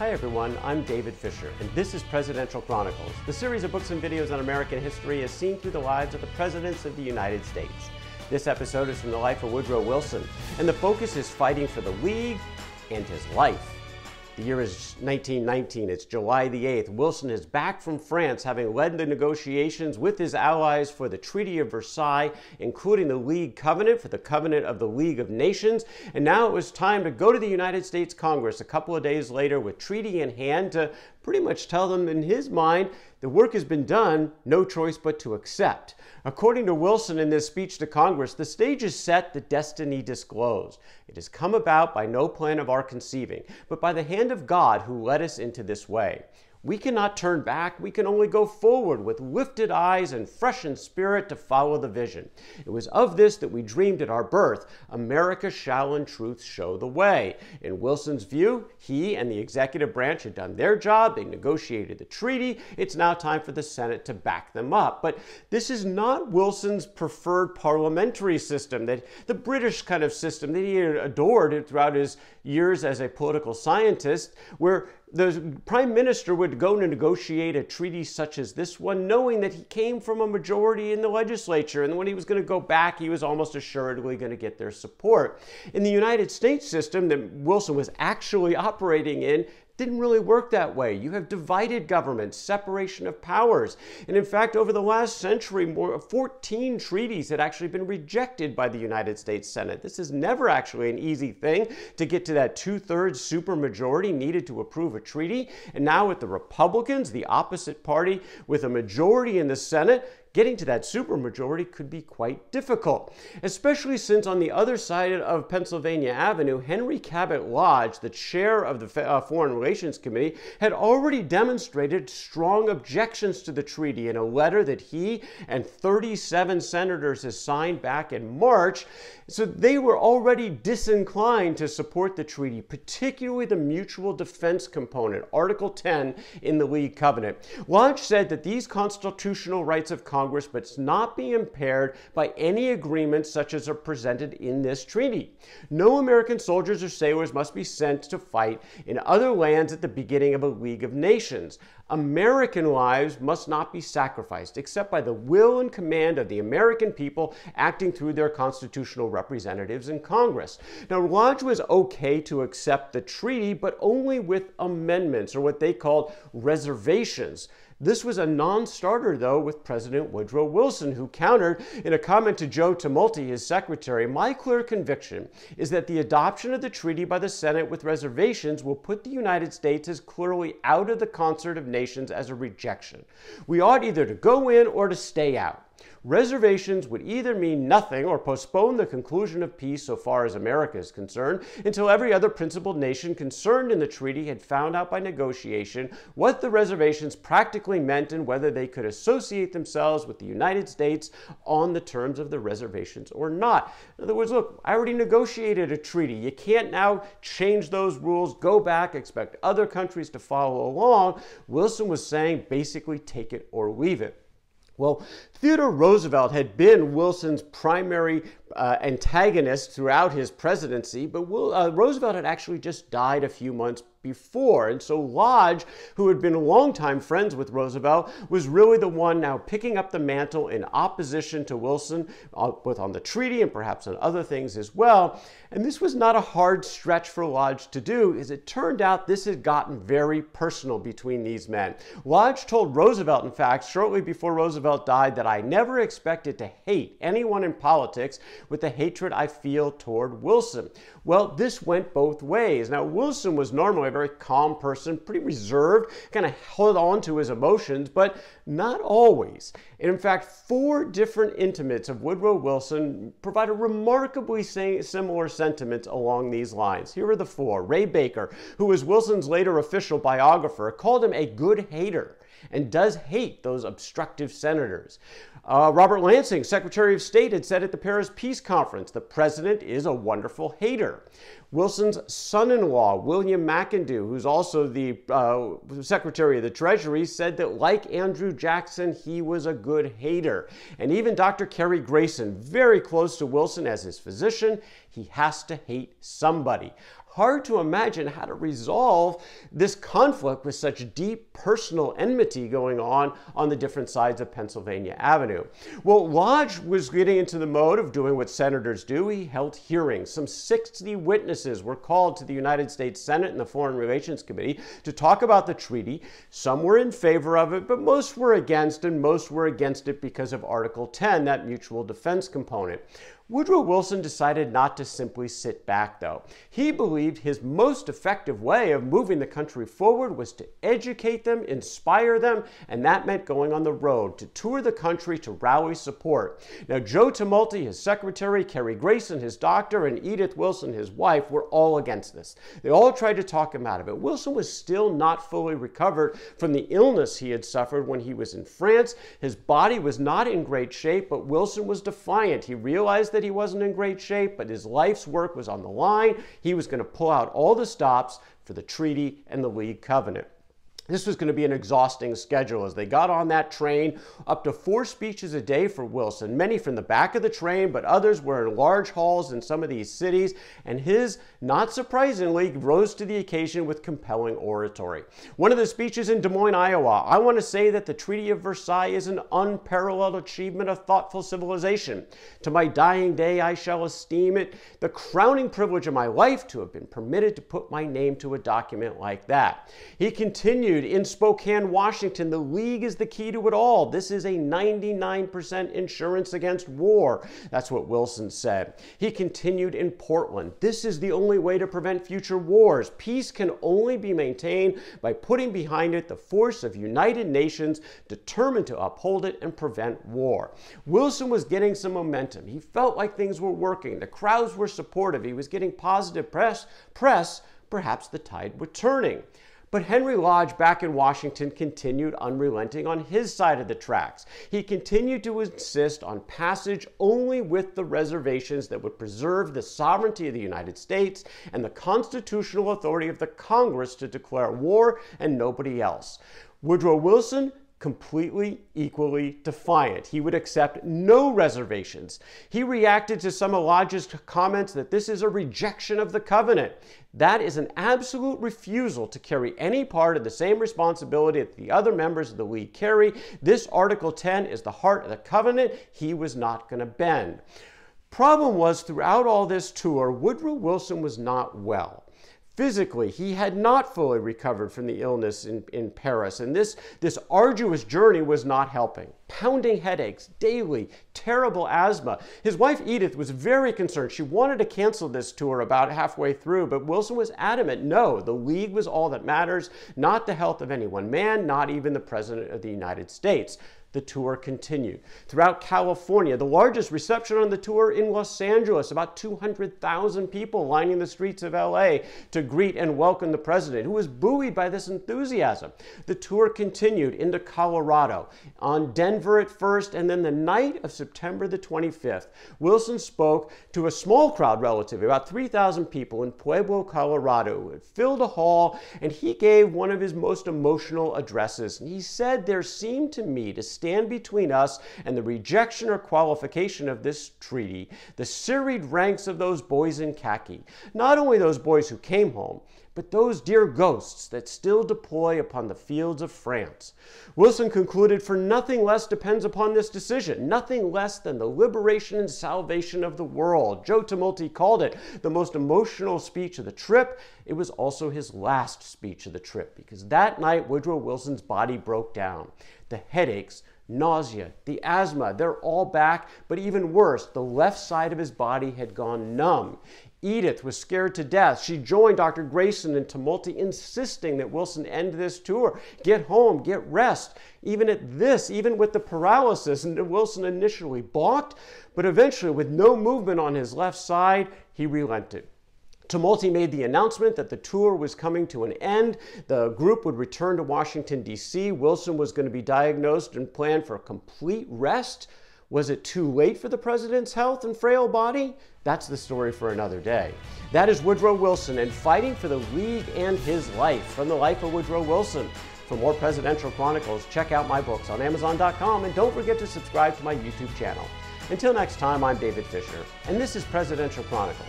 Hi everyone, I'm David Fisher, and this is Presidential Chronicles, the series of books and videos on American history as seen through the lives of the presidents of the United States. This episode is from the life of Woodrow Wilson, and the focus is fighting for the League and his life. The year is 1919, it's July the 8th. Wilson is back from France, having led the negotiations with his allies for the Treaty of Versailles, including the League Covenant for the Covenant of the League of Nations. And now it was time to go to the United States Congress a couple of days later with treaty in hand to pretty much tell them in his mind, the work has been done, no choice but to accept. According to Wilson in this speech to Congress, the stage is set, the destiny disclosed. It has come about by no plan of our conceiving, but by the hand of God who led us into this way. We cannot turn back, we can only go forward with lifted eyes and freshened spirit to follow the vision. It was of this that we dreamed at our birth. America shall in truth show the way. In Wilson's view, he and the executive branch had done their job, they negotiated the treaty, it's now time for the Senate to back them up. But this is not Wilson's preferred parliamentary system, that the British kind of system that he had adored throughout his years as a political scientist, where the prime minister would go to negotiate a treaty such as this one, knowing that he came from a majority in the legislature, and when he was going to go back, he was almost assuredly going to get their support. In the United States system that Wilson was actually operating in, didn't really work that way. You have divided government, separation of powers. And in fact, over the last century, 14 treaties had actually been rejected by the United States Senate. This is never actually an easy thing to get to that 2/3 supermajority needed to approve a treaty. And now with the Republicans, the opposite party, with a majority in the Senate, getting to that supermajority could be quite difficult, especially since on the other side of Pennsylvania Avenue, Henry Cabot Lodge, the chair of the Foreign Relations Committee, had already demonstrated strong objections to the treaty in a letter that he and 37 senators had signed back in March. So they were already disinclined to support the treaty, particularly the mutual defense component, Article 10 in the League Covenant. Lodge said that these constitutional rights of Congress must not be impaired by any agreements such as are presented in this treaty. No American soldiers or sailors must be sent to fight in other lands at the beginning of a League of Nations. American lives must not be sacrificed except by the will and command of the American people acting through their constitutional representatives in Congress. Now, Lodge was okay to accept the treaty, but only with amendments, or what they called reservations. This was a non-starter, though, with President Woodrow Wilson, who countered in a comment to Joe Tumulty, his secretary, "My clear conviction is that the adoption of the treaty by the Senate with reservations will put the United States as clearly out of the concert of nations as a rejection. We ought either to go in or to stay out. Reservations would either mean nothing or postpone the conclusion of peace so far as America is concerned until every other principal nation concerned in the treaty had found out by negotiation what the reservations practically meant and whether they could associate themselves with the United States on the terms of the reservations or not." In other words, look, I already negotiated a treaty. You can't now change those rules, go back, expect other countries to follow along. Wilson was saying basically take it or leave it. Well, Theodore Roosevelt had been Wilson's primary antagonist throughout his presidency, but Roosevelt had actually just died a few months before. And so Lodge, who had been longtime friends with Roosevelt, was really the one now picking up the mantle in opposition to Wilson, both on the treaty and perhaps on other things as well. And this was not a hard stretch for Lodge to do, as it turned out this had gotten very personal between these men. Lodge told Roosevelt, in fact, shortly before Roosevelt died, that I never expected to hate anyone in politics with the hatred I feel toward Wilson. Well, this went both ways. Now, Wilson was normally a very calm person, pretty reserved, kind of held on to his emotions, but not always. And in fact, 4 different intimates of Woodrow Wilson provide a remarkably similar sentiment along these lines. Here are the 4. Ray Baker, who was Wilson's later official biographer, called him a good hater and does hate those obstructive senators. Robert Lansing, Secretary of State, had said at the Paris Peace Conference, the president is a wonderful hater. Wilson's son-in-law, William McIndoe, who's also the Secretary of the Treasury, said that like Andrew Jackson, he was a good hater. And even Dr. Cary Grayson, very close to Wilson as his physician, he has to hate somebody. Hard to imagine how to resolve this conflict with such deep personal enmity going on the different sides of Pennsylvania Avenue. Well, Lodge was getting into the mode of doing what senators do. He held hearings. Some 60 witnesses were called to the United States Senate and the Foreign Relations Committee to talk about the treaty. Some were in favor of it, but most were against, and most were against it because of Article 10, that mutual defense component. Woodrow Wilson decided not to simply sit back, though. He believed his most effective way of moving the country forward was to educate them, inspire them, and that meant going on the road to tour the country to rally support. Now, Joe Tumulty, his secretary, Cary, Grayson, his doctor, and Edith Wilson, his wife, were all against this. They all tried to talk him out of it. Wilson was still not fully recovered from the illness he had suffered when he was in France. His body was not in great shape, but Wilson was defiant. He realized that he wasn't in great shape, but his life's work was on the line. He was going to pull out all the stops for the treaty and the League Covenant. This was going to be an exhausting schedule as they got on that train, up to 4 speeches a day for Wilson, many from the back of the train, but others were in large halls in some of these cities, and his, not surprisingly, rose to the occasion with compelling oratory. One of the speeches in Des Moines, Iowa, "I want to say that the Treaty of Versailles is an unparalleled achievement of thoughtful civilization. To my dying day, I shall esteem it the crowning privilege of my life to have been permitted to put my name to a document like that." He continued, in Spokane, Washington, "The League is the key to it all. This is a 99% insurance against war." That's what Wilson said. He continued in Portland, "This is the only way to prevent future wars. Peace can only be maintained by putting behind it the force of united nations determined to uphold it and prevent war." Wilson was getting some momentum. He felt like things were working. The crowds were supportive. He was getting positive press. Perhaps the tide was turning. But Henry Lodge back in Washington continued unrelenting on his side of the tracks. He continued to insist on passage only with the reservations that would preserve the sovereignty of the United States and the constitutional authority of the Congress to declare war and nobody else. Woodrow Wilson, completely, equally defiant. He would accept no reservations. He reacted to some of Lodge's comments that this is a rejection of the covenant. That is an absolute refusal to carry any part of the same responsibility that the other members of the League carry. This Article 10 is the heart of the covenant. He was not going to bend. Problem was, throughout all this tour, Woodrow Wilson was not well. Physically, he had not fully recovered from the illness in Paris, and this arduous journey was not helping. Pounding headaches daily, terrible asthma. His wife Edith was very concerned. She wanted to cancel this tour about halfway through, but Wilson was adamant. No, the League was all that matters, not the health of any one man, not even the President of the United States. The tour continued. Throughout California, the largest reception on the tour in Los Angeles, about 200,000 people lining the streets of LA to greet and welcome the president, who was buoyed by this enthusiasm. The tour continued into Colorado, on Denver at first, and then the night of September the 25th, Wilson spoke to a small crowd relatively, about 3,000 people in Pueblo, Colorado. It filled a hall, and he gave one of his most emotional addresses. And he said, "There seemed to me to stand between us and the rejection or qualification of this treaty the serried ranks of those boys in khaki. Not only those boys who came home, but those dear ghosts that still deploy upon the fields of France." Wilson concluded, "For nothing less depends upon this decision, nothing less than the liberation and salvation of the world." Joe Tumulty called it the most emotional speech of the trip. It was also his last speech of the trip, because that night Woodrow Wilson's body broke down. The headaches, nausea, the asthma, they're all back, but even worse, the left side of his body had gone numb. Edith was scared to death. She joined Dr. Grayson and Tumulty, insisting that Wilson end this tour. Get home, get rest. Even with the paralysis, and Wilson initially balked, but eventually, with no movement on his left side, he relented. Tumulty made the announcement that the tour was coming to an end. The group would return to Washington, D.C. Wilson was going to be diagnosed and planned for complete rest. Was it too late for the president's health and frail body? That's the story for another day. That is Woodrow Wilson and fighting for the League and his life. From the life of Woodrow Wilson. For more presidential chronicles, check out my books on Amazon.com, and don't forget to subscribe to my YouTube channel. Until next time, I'm David Fisher, and this is Presidential Chronicles.